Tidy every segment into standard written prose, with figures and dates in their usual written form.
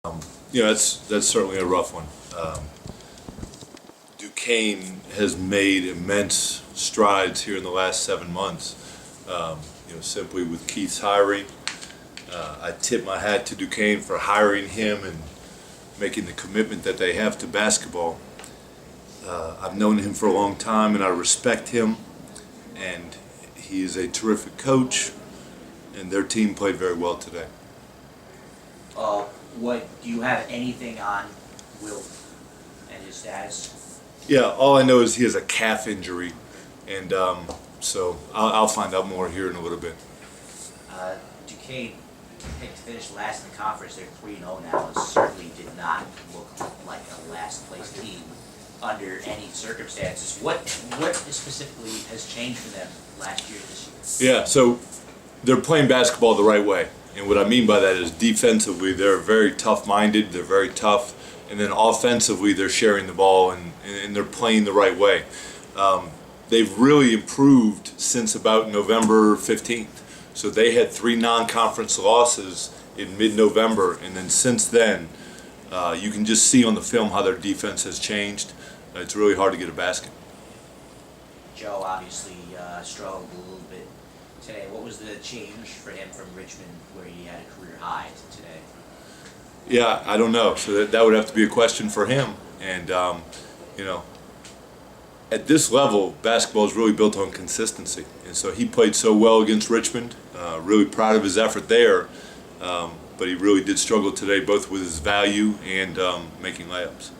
That's certainly a rough one. Duquesne has made immense strides here in the last 7 months. Simply with Keith's hiring, I tip my hat to Duquesne for hiring him and making the commitment that they have to basketball. I've known him for a long time, and I respect him. And he is a terrific coach, and their team played very well today. What do you have anything on Wilt and his status? Yeah, all I know is he has a calf injury, and so I'll find out more here in a little bit. Duquesne finished last in the conference. They're 3-0 now, and certainly did not look like a last-place team under any circumstances. What specifically has changed for them last year, this year? Yeah, so they're playing basketball the right way. And what I mean by that is defensively, they're very tough-minded, they're very tough, and then offensively, they're sharing the ball and they're playing the right way. They've really improved since about November 15th. So they had 3 non-conference losses in mid-November, and then since then, you can just see on the film how their defense has changed. It's really hard to get a basket. Joe obviously struggled a little bit today. What was the change for him from Richmond, where he had a career high, to today? Yeah, I don't know. So that would have to be a question for him. And, at this level, basketball is really built on consistency. And so he played so well against Richmond. Really proud of his effort there. But he really did struggle today, both with his value and making layups.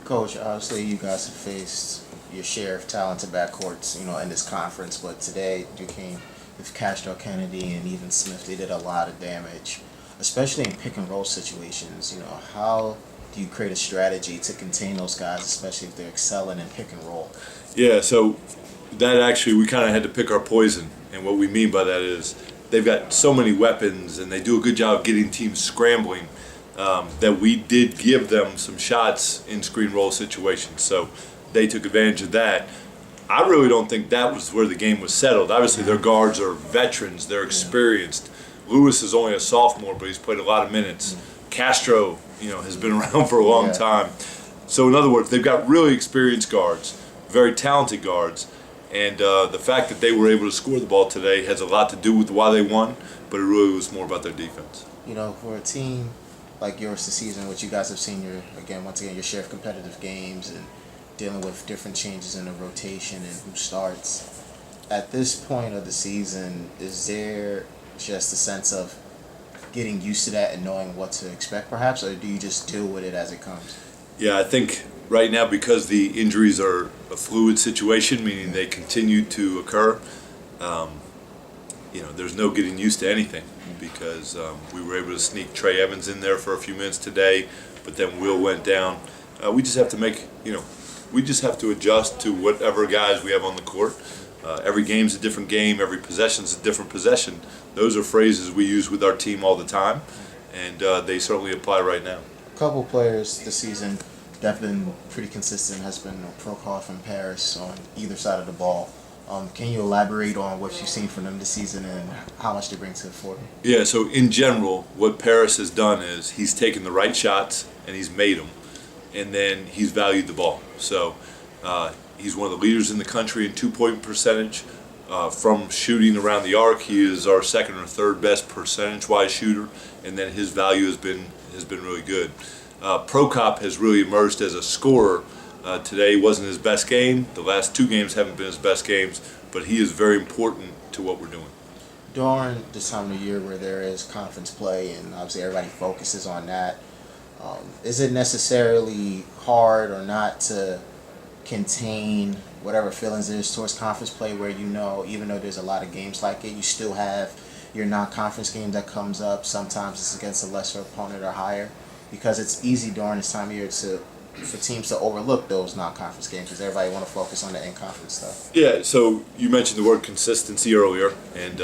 Coach, obviously you guys have faced your share of talented backcourts, in this conference, but today Duquesne with Castro, Kennedy, and even Smith, they did a lot of damage, especially in pick and roll situations. How do you create a strategy to contain those guys, especially if they're excelling in pick and roll? Yeah, so that actually, we kind of had to pick our poison. And what we mean by that is they've got so many weapons and they do a good job of getting teams scrambling that we did give them some shots in screen roll situations. So they took advantage of that. I really don't think that was where the game was settled. Obviously, their guards are veterans. They're experienced. Lewis is only a sophomore, but he's played a lot of minutes. Castro, has been around for a long time. So in other words, they've got really experienced guards, very talented guards, and the fact that they were able to score the ball today has a lot to do with why they won, but it really was more about their defense. For a team like yours this season, which you guys have seen once again, your share of competitive games and dealing with different changes in the rotation and who starts. At this point of the season, is there just a sense of getting used to that and knowing what to expect perhaps, or do you just deal with it as it comes? Yeah, I think right now, because the injuries are a fluid situation, meaning they continue to occur, there's no getting used to anything, because we were able to sneak Trey Evans in there for a few minutes today, but then Will went down. We just have to adjust to whatever guys we have on the court. Every game's a different game, every possession's a different possession. Those are phrases we use with our team all the time, and they certainly apply right now. A couple players this season that have been pretty consistent has been Prokop and Paris on either side of the ball. Can you elaborate on what you've seen from them this season and how much they bring to Fordham? Yeah, so in general, what Paris has done is he's taken the right shots and he's made them, and then he's valued the ball. So he's one of the leaders in the country in 2-point percentage. From shooting around the arc, he is our second or third best percentage-wise shooter, and then his value has been really good. Prokop has really emerged as a scorer. Today wasn't his best game. The last 2 games haven't been his best games, but he is very important to what we're doing. During this time of year where there is conference play and obviously everybody focuses on that, is it necessarily hard or not to contain whatever feelings there is towards conference play, where even though there's a lot of games like it, you still have your non-conference game that comes up? Sometimes it's against a lesser opponent or higher, because it's easy during this time of year for teams to overlook those non-conference games because everybody want to focus on the in-conference stuff. Yeah, so you mentioned the word consistency earlier, and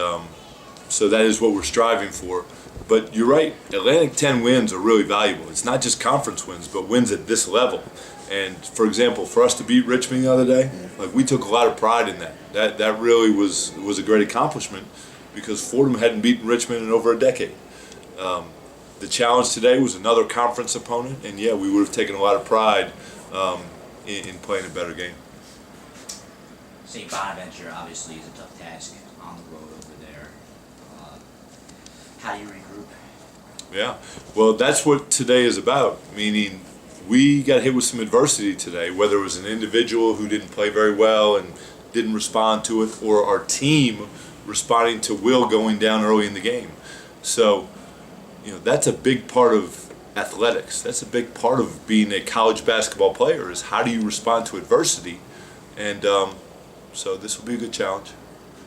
so that is what we're striving for. But you're right, Atlantic 10 wins are really valuable. It's not just conference wins, but wins at this level. And for example, for us to beat Richmond the other day, we took a lot of pride in that. That really was a great accomplishment, because Fordham hadn't beaten Richmond in over a decade. the challenge today was another conference opponent, and yeah, we would have taken a lot of pride in playing a better game. St. Bonaventure obviously is a tough task on the road over there. How do you regroup? Yeah, well, that's what today is about, meaning we got hit with some adversity today, whether it was an individual who didn't play very well and didn't respond to it, or our team responding to Will going down early in the game. So, that's a big part of athletics. That's a big part of being a college basketball player, is how do you respond to adversity. And so this will be a good challenge.